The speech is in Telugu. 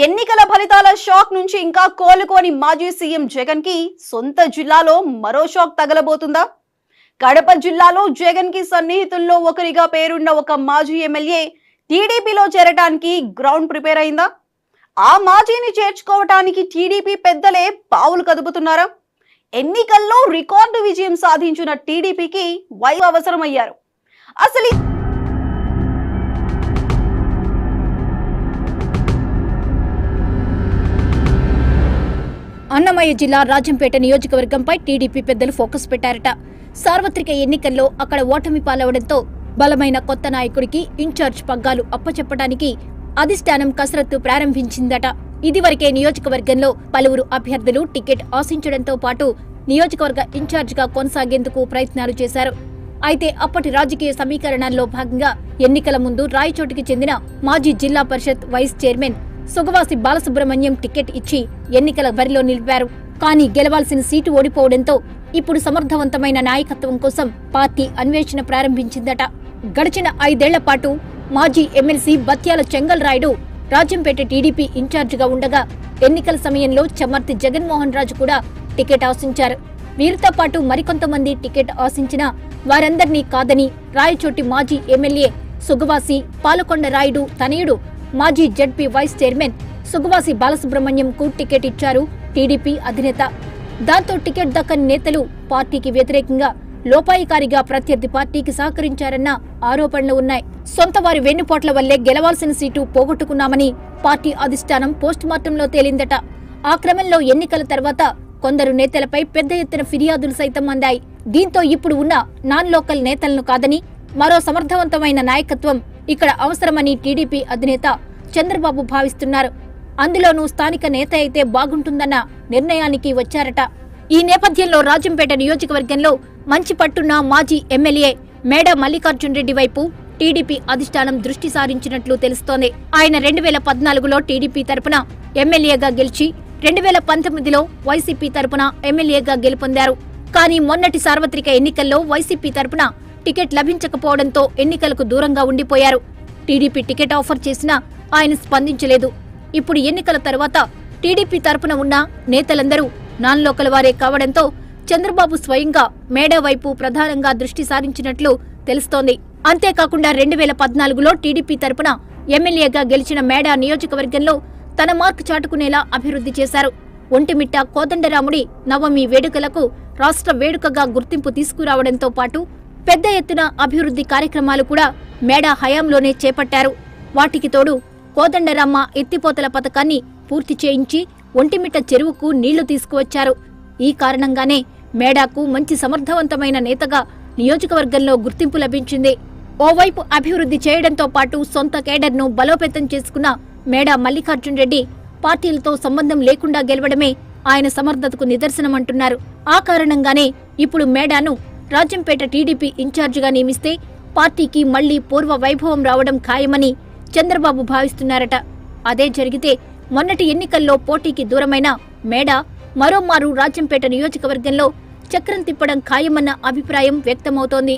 ఎన్నికల ఫలితాల షాక్ నుంచి ఇంకా కోలుకోని మాజీ సీఎం జగన్ కి సొంత జిల్లాలో మరో షాక్ తగలబోతుందా? కడప జిల్లాలో జగన్ కి సన్నిహితుల్లో ఒకరిగా పేరున్న ఒక మాజీ ఎమ్మెల్యే టీడీపీలో చేరడానికి గ్రౌండ్ ప్రిపేర్ అయిందా? ఆ మాజీని చేర్చుకోవటానికి టీడీపీ పెద్దలే పావులు కదుపుతున్నారా? ఎన్నికల్లో రికార్డు విజయం సాధించిన టీడీపీకి వై అవసరమయ్యారు? అసలు అన్నమయ్య జిల్లా రాజంపేట నియోజకవర్గంపై టీడీపీ పెద్దలు ఫోకస్ పెట్టారట. సార్వత్రిక ఎన్నికల్లో అక్కడ ఓటమి పాలవడంతో బలమైన కొత్త నాయకుడికి ఇన్ఛార్జ్ పగ్గాలు అప్పచెప్పడానికి అధిష్టానం కసరత్తు ప్రారంభించిందట. ఇదివరకే నియోజకవర్గంలో పలువురు అభ్యర్థులు టికెట్ ఆశించడంతో పాటు నియోజకవర్గ ఇన్ఛార్జిగా కొనసాగేందుకు ప్రయత్నాలు చేశారు. అయితే అప్పటి రాజకీయ సమీకరణాల్లో భాగంగా ఎన్నికల ముందు రాయచోటికి చెందిన మాజీ జిల్లా పరిషత్ vice chairman Sugavasi Balasubrahmanyam ticket ఇచ్చి ఎన్నికల బరిలో నిలిపారు. కానీ గెలవాల్సిన సీటు ఓడిపోవడంతో ఇప్పుడు సమర్థవంతమైన నాయకత్వం కోసం పార్టీ అన్వేషణ ప్రారంభించిందట. గడిచిన 5 ఏళ్ల పాటు మాజీ ఎమ్మెల్సీ బత్యాల చెంగల్ రాయుడు రాజంపేట టీడీపీ ఇన్ఛార్జిగా ఉండగా ఎన్నికల సమయంలో చమర్తి జగన్మోహన్ రాజు కూడా టికెట్ ఆశించారు. వీరితో పాటు మరికొంతమంది టికెట్ ఆశించినా వారందరినీ కాదని రాయచోటి మాజీ ఎమ్మెల్యే సుగవాసి పాలకొండ రాయుడు తనయుడు మాజీ జడ్పీ వైస్ చైర్మన్ సుగవాసి బాలసుబ్రహ్మణ్యంకు టికెట్ ఇచ్చారు టీడీపీ అధినేత. దాంతో టికెట్ దక్కని నేతలు పార్టీకి వ్యతిరేకంగా లోపాయికారిగా ప్రత్యర్థి పార్టీకి సహకరించారన్న ఆరోపణలు ఉన్నాయి. సొంత వారి వెన్నుపోట్ల వల్లే గెలవాల్సిన సీటు పోగొట్టుకున్నామని పార్టీ అధిష్టానం పోస్టుమార్టంలో తేలిందట. ఆ క్రమంలో ఎన్నికల తర్వాత కొందరు నేతలపై పెద్ద ఎత్తున ఫిర్యాదులు సైతం అందాయి. దీంతో ఇప్పుడు ఉన్న నాన్ లోకల్ నేతలను కాదని మరో సమర్థవంతమైన నాయకత్వం ఇక్కడ అవసరమని టీడీపీ అధినేత చంద్రబాబు భావిస్తున్నారు. అందులోనూ స్థానిక నేత అయితే బాగుంటుందన్న నిర్ణయానికి వచ్చారట. ఈ నేపథ్యంలో రాజంపేట నియోజకవర్గంలో మంచి పట్టున్న మాజీ ఎమ్మెల్యే మేడ మల్లికార్జున్ రెడ్డి వైపు టీడీపీ అధిష్టానం దృష్టి సారించినట్లు తెలుస్తోంది. ఆయన 2014లో టీడీపీ తరపున ఎమ్మెల్యేగా గెలిచి 2019లో వైసీపీ తరపున ఎమ్మెల్యేగా గెలుపొందారు. కానీ మొన్నటి సార్వత్రిక ఎన్నికల్లో వైసీపీ తరపున టికెట్ లభించకపోవడంతో ఎన్నికలకు దూరంగా ఉండిపోయారు. టీడీపీ టికెట్ ఆఫర్ చేసినా ఆయన స్పందించలేదు. ఇప్పుడు ఎన్నికల తర్వాత టీడీపీ తరపున ఉన్న నేతలందరూ నాన్ లోకల్ వారే కావడంతో చంద్రబాబు స్వయంగా మేడా వైపు ప్రధానంగా దృష్టి సారించినట్లు తెలుస్తోంది. అంతేకాకుండా 2014లో టీడీపీ తరపున ఎమ్మెల్యేగా గెలిచిన మేడా నియోజకవర్గంలో తన మార్కు చాటుకునేలా అభివృద్ధి చేశారు. ఒంటిమిట్ట కోదండరాముడి నవమి వేడుకలకు రాష్ట్ర వేడుకగా గుర్తింపు తీసుకురావడంతో పాటు పెద్ద ఎత్తున అభివృద్ధి కార్యక్రమాలు కూడా మేడా హయాంలోనే చేపట్టారు. వాటికి తోడు కోదండరామ్మ ఎత్తిపోతల పథకాన్ని పూర్తి చేయించి ఒంటిమిట్ట చెరువుకు నీళ్లు తీసుకువచ్చారు. ఈ కారణంగానే మేడాకు మంచి సమర్థవంతమైన నేతగా నియోజకవర్గంలో గుర్తింపు లభించింది. ఓవైపు అభివృద్ధి చేయడంతో పాటు సొంత కేడర్ను బలోపేతం చేసుకున్న మేడా మల్లికార్జున్ రెడ్డి పార్టీలతో సంబంధం లేకుండా గెలవడమే ఆయన సమర్థతకు నిదర్శనమంటున్నారు. ఆ కారణంగానే ఇప్పుడు మేడాను రాజంపేట టీడీపీ ఇన్ఛార్జిగా నియమిస్తే పార్టీకి మళ్లీ పూర్వ వైభవం రావడం ఖాయమని చంద్రబాబు భావిస్తున్నారట. అదే జరిగితే మొన్నటి ఎన్నికల్లో పోటీకి దూరమైన మేడా మరోమారు రాజంపేట నియోజకవర్గంలో చక్రం తిప్పడం ఖాయమన్న అభిప్రాయం వ్యక్తమవుతోంది.